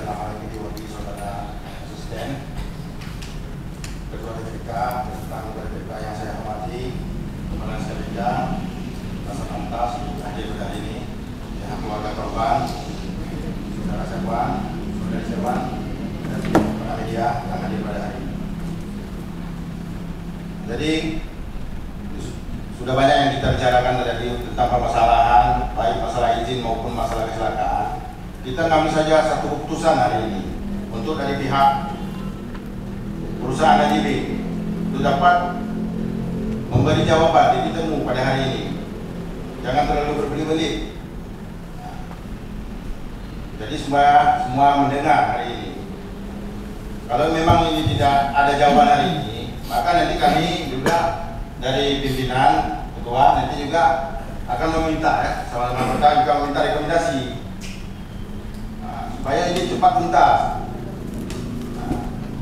dalam hal ini diwakili saudara asisten, ketua DPK, beserta anggota DPK yang saya hormati, kepala sekalian, Lantas yang hadir pada hari ini, yang keluarga korban, saudara Serwan, saudari Serwan, dan para media yang hadir pada hari ini. Jadi sudah banyak yang kita bicarakan tadi tentang permasalahan, baik masalah izin maupun masalah kecelakaan. Kita ngambil saja satu keputusan hari ini untuk dari pihak perusahaan AJB untuk dapat memberi jawaban di temu pada hari ini. Jangan terlalu berbelit-belit. Jadi semua mendengar hari ini. Kalau memang ini tidak ada jawaban hari ini, maka nanti kami juga dari pimpinan ketua nanti juga akan meminta sama-sama kita juga meminta rekomendasi supaya ini cepat tuntas.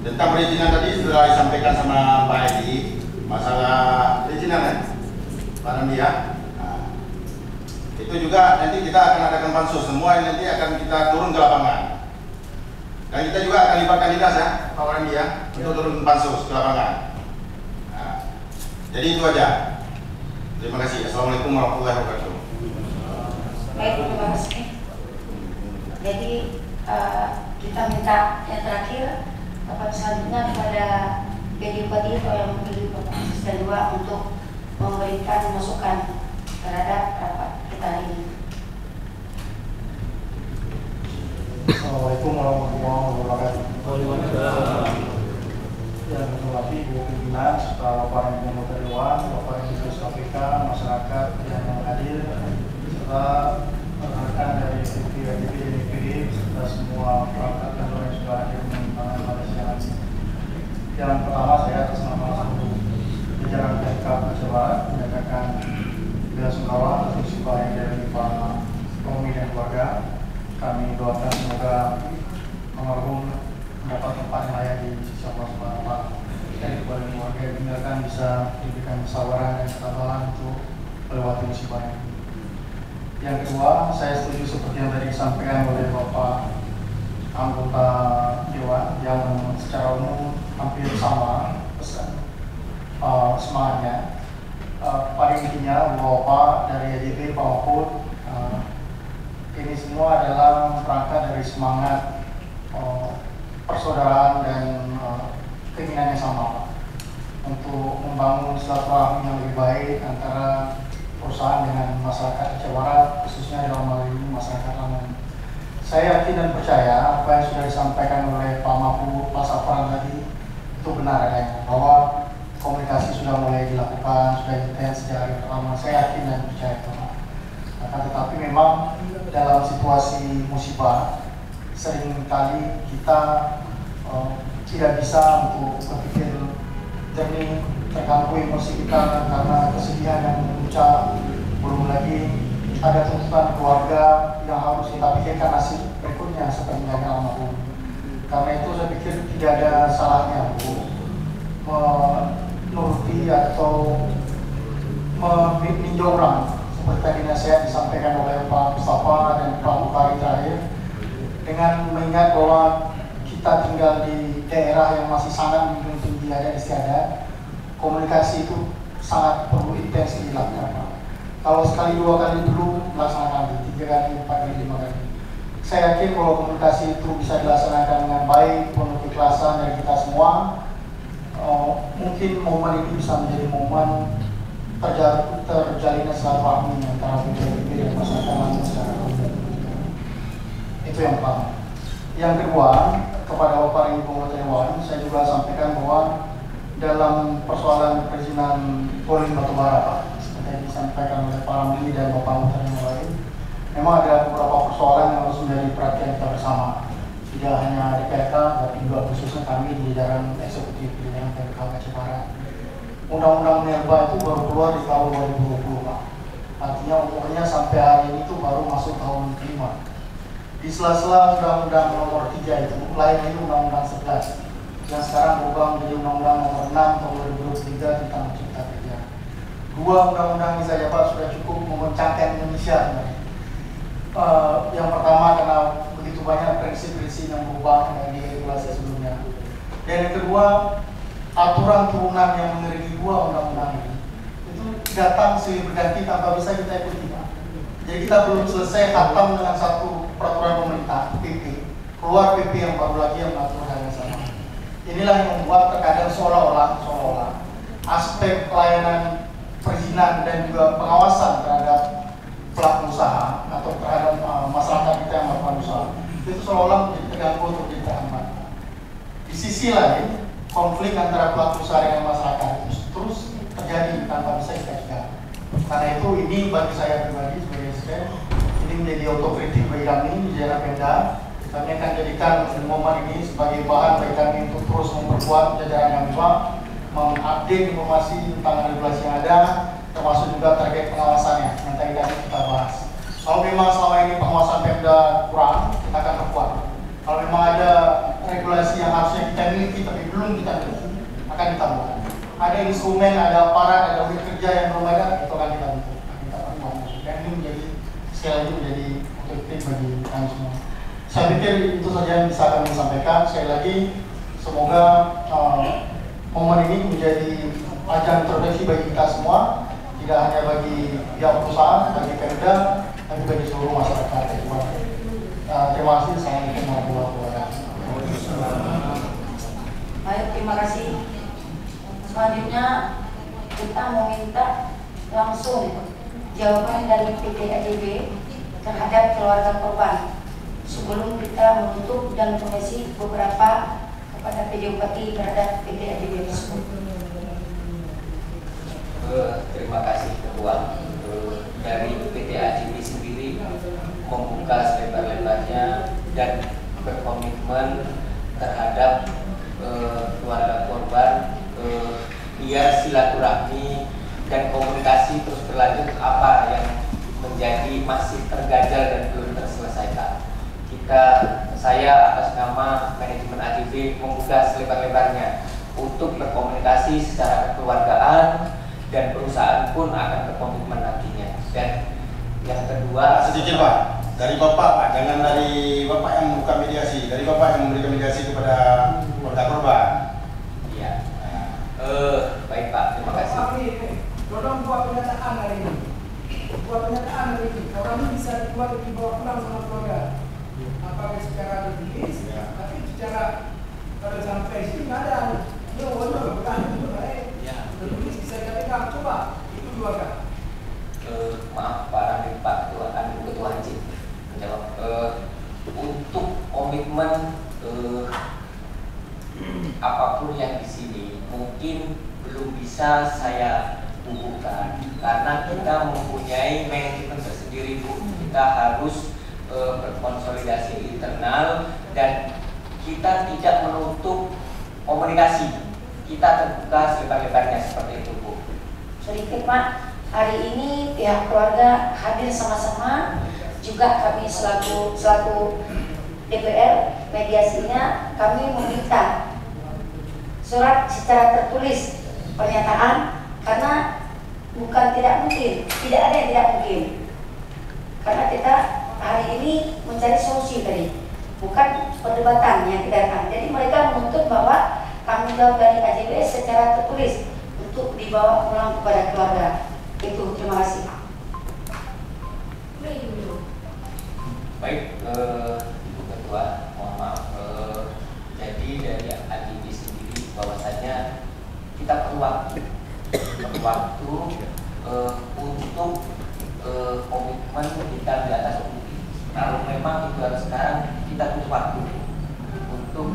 Tentang perizinan tadi sudah disampaikan sama Pak Edi, masalah perizinan Pak Randi ya. Itu juga nanti kita akan adakan pansus, semua nanti akan kita turun ke lapangan. Dan kita juga akan libatkan dinas ya, Pak Randi ya, untuk turun pansus ke lapangan. Jadi itu aja. Terima kasih. Assalamualaikum warahmatullahi wabarakatuh. Baik, terima kasih. Jadi kita minta yang terakhir tempat selanjutnya kepada PD Bupati atau yang memilih Bapak Asisten 2 untuk memberikan masukan terhadap rapat kita hari ini. Assalamualaikum warahmatullahi wabarakatuh. Yang berhormati Ibu Pimpinan, serta Bapak Ibu Anggota Dewan, Bapak Ibu KPK, masyarakat yang hadir, serta rekan dari DPD, DPD, serta semua perangkat kantor yang sudah hadir menonton pada siang hari ini. Yang pertama, saya atas nama seluruh jajaran PK Aceh Barat menyatakan bela sungkawa atas musibah yang dari Pak Romi dan keluarga. Kami doakan semoga almarhum mendapat tempat yang layak di sisi Allah Subhanahu wa Ta'ala, dan kepada keluarga yang meninggalkan bisa diberikan kesabaran dan ketabahan untuk melewati musibah ini. Yang kedua, saya setuju seperti yang tadi disampaikan oleh Bapak anggota Dewan yang secara umum hampir sama pesan semangatnya. Pada intinya Bapak dari AJB, Pak Mahfud, ini semua adalah perangkat dari semangat persaudaraan dan keinginan yang sama untuk membangun silaturahmi yang lebih baik antara perusahaan dengan masyarakat Aceh Barat, khususnya dalam hal ini masyarakat Lamongan. Saya yakin dan percaya apa yang sudah disampaikan oleh Pak Mahfud, Pak Safran tadi itu benar adanya, bahwa komunikasi sudah mulai dilakukan, sudah intens sejak hari pertama. Saya yakin dan percaya itu. Akan tetapi memang dalam situasi musibah seringkali kita tidak bisa untuk berpikir jernih, terganggu emosi kita karena kesedihan yang memuncak, belum lagi ada tuntutan keluarga yang harus kita pikirkan nasib berikutnya seperti yang almarhum. Karena itu saya pikir tidak ada salahnya untuk menuruti atau meninjau orang seperti tadi nasihat disampaikan oleh Pak Mustafa dan Pak Bukhari terakhir, dengan mengingat bahwa kita tinggal di daerah yang masih sangat menjunjung tinggi adat istiadat, komunikasi itu sangat perlu intens dilakukan. Kalau sekali dua kali dulu melaksanakan, 3 kali, 4 kali, 5 kali. Saya yakin bahwa komunikasi itu bisa dilaksanakan dengan baik, penuh keikhlasan dari kita semua. Mungkin momen ini bisa menjadi momen terjalinnya silaturahmi antara PDIP dan masyarakat secara umum. Itu yang pertama. Yang kedua, kepada Bapak Ibu Anggota Dewan, saya juga sampaikan bahwa dalam persoalan perizinan Polri Batubara, Pak, seperti yang disampaikan oleh Pak Ramli dan Bapak Anggota yang lain, memang ada beberapa persoalan yang harus menjadi perhatian kita bersama. Tidak hanya DPK, tapi juga khususnya kami di jajaran eksekutif di jajaran PMK Aceh Barat. Undang-undang Minerba itu baru keluar di tahun 2020, Pak. Artinya umurnya sampai hari ini itu baru masuk tahun kelima. Di sela-sela Undang-Undang Nomor 3 itu, lain lagi Undang-Undang 11 yang sekarang berubah menjadi Undang-Undang Nomor 6 tahun 2023 tentang Cipta Kerja. Dua undang-undang ini saja, Pak, sudah cukup memencangkan Indonesia. Yang pertama karena begitu begitu banyak prinsip-prinsip yang berubah dari regulasi sebelumnya. Dan yang kedua, aturan turunan yang mengiringi dua undang-undang ini itu datang silih berganti tanpa bisa kita ikuti. Jadi kita belum selesai khatam dengan satu peraturan pemerintah PP, keluar PP yang baru lagi yang mengatur hal yang sama. Inilah yang membuat terkadang seolah-olah aspek pelayanan perizinan dan juga pengawasan terhadap pelaku usaha atau terhadap masyarakat kita yang melakukan usaha itu seolah-olah menjadi terganggu atau menjadi terhambat. Di sisi lain, konflik antara pelaku usaha dengan masyarakat terus terjadi tanpa bisa kita cegah. Karena itu ini bagi saya pribadi sebagai SPM ini menjadi otokritik bagi kami di daerah Pemda. Kami akan jadikan momen ini sebagai bahan bagi kami untuk terus memperkuat jajaran kami, mengupdate informasi tentang regulasi yang ada, termasuk juga target pengawasannya yang tadi kita bahas. Kalau memang selama ini pengawasan Pemda kurang, kita akan perkuat. Kalau memang ada regulasi yang harusnya kita miliki tapi belum kita miliki, akan ditambahkan. Ada instrumen, ada aparat, ada unit kerja yang belum ada, itu akan kita bentuk, kita perkuat. Dan ini menjadi sekali lagi menjadi otoritas bagi kami semua. Saya pikir itu saja yang bisa kami sampaikan. Sekali lagi, semoga momen ini menjadi ajang introduksi bagi kita semua, tidak hanya bagi pihak perusahaan, bagi Pemda, tapi bagi seluruh masyarakat. Terima kasih. Assalamualaikum warahmatullahi wabarakatuh. Baik, terima kasih. Selanjutnya kita mau minta langsung jawaban dari PT ADB terhadap keluarga korban sebelum kita menutup dan mengisi beberapa kepada PJ Bupati terhadap PT ADB tersebut. Terima kasih Ketua. Dari PT ADB sendiri membuka selebar-lebarnya dan berkomitmen terhadap keluarga korban, biar silaturahmi dan komunikasi terus berlanjut apa yang menjadi masih terganjal dan belum terselesaikan. Saya atas nama manajemen ADB membuka selebar-lebarnya untuk berkomunikasi secara kekeluargaan, dan perusahaan pun akan berkomitmen nantinya. Dan yang kedua, sedikit Pak, dari Bapak Pak, jangan dari Bapak yang membuka mediasi, dari Bapak yang memberikan mediasi kepada keluarga korban. Iya. Baik Pak, terima kasih. Tolong buat pernyataan hari ini. Buat pernyataan hari ini. Orang ini bisa dibuat dibawa pulang sama keluarga. Apakah secara tertulis, tapi secara kalau sampai sini nggak ada. Dia wajar bukan itu baik. Tertulis bisa dikatakan coba itu keluarga. Maaf Pak Ramil, Pak Ketua Haji menjawab. Untuk komitmen apapun yang di sini mungkin belum bisa saya bukukan karena kita mempunyai manajemen tersendiri Bu. Kita harus berkonsolidasi internal dan kita tidak menutup komunikasi. Kita terbuka selebar-lebarnya seperti itu Bu. Sedikit Pak, hari ini pihak keluarga hadir sama-sama, juga kami selaku DPR mediasinya kami meminta surat secara tertulis pernyataan, karena bukan tidak mungkin, tidak ada yang tidak mungkin, karena kita hari ini mencari solusi tadi, bukan perdebatan yang kita akan. Jadi mereka menuntut bahwa tanggung jawab dari AJB secara tertulis untuk dibawa pulang kepada keluarga. Itu, terima kasih. Baik, Ibu Ketua, mohon maaf. Jadi dari ADB sendiri bahwasanya kita perlu waktu untuk komitmen kita di atas bukti. Kalau memang itu harus sekarang, kita butuh waktu untuk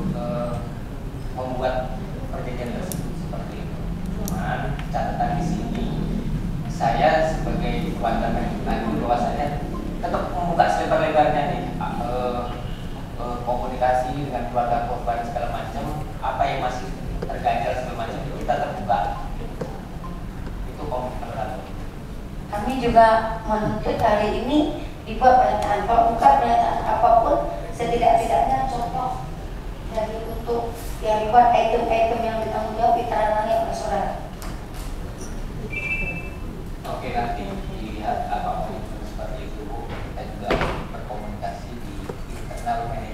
membuat perjanjian tersebut seperti itu. Cuman catatan di sini, saya sebagai keluarga manajemen bahwasanya tetap membuka selebar-lebarnya nih, komunikasi dengan keluarga korban segala macam, apa yang masih terganjal segala macam itu kita terbuka. Itu komitmen kami. Kami juga menuntut hari ini dibuat pernyataan, kalau bukan pernyataan apapun, setidak-tidaknya contoh dari untuk yang dibuat item-item yang ditanggung jawab diterangani oleh saudara. Oke, nanti dilihat apa seperti itu. Kita juga berkomunikasi di internal manajemen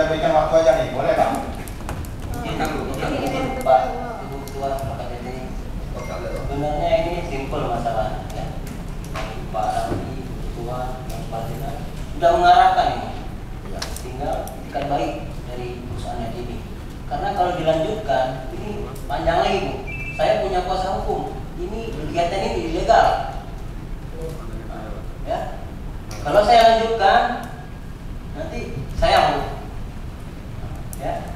kita berikan waktu aja nih, boleh Pak? Pak Ibu Ketua KPD, sebenarnya ini simpel masalah ya. Pak Ramli Ketua dan Pak Dina sudah mengarahkan ini, ya, tinggal itikat baik dari perusahaan ini. Karena kalau dilanjutkan ini panjang lagi Bu. Saya punya kuasa hukum. Ini kegiatan ini ilegal. Ya. Kalau saya lanjutkan nanti saya Bu. Ya.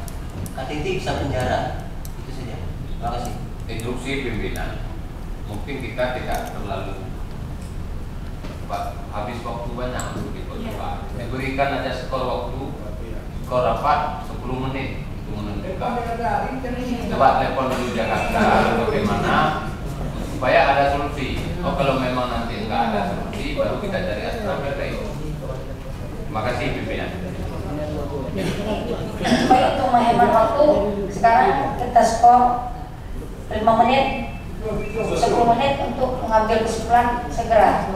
KTT bisa penjara. Itu saja. Terima kasih. Instruksi pimpinan. Mungkin kita tidak terlalu habis waktu banyak untuk dipercepat. Diberikan aja skor waktu, skor rapat 10 menit untuk menentukan. Coba telepon dulu Jakarta bagaimana supaya ada solusi. Oh kalau memang nanti enggak ada solusi, baru kita cari alternatif lain. Terima kasih pimpinan. Supaya untuk menghemat waktu, sekarang kita skor 5 menit, 10 menit untuk mengambil kesimpulan segera.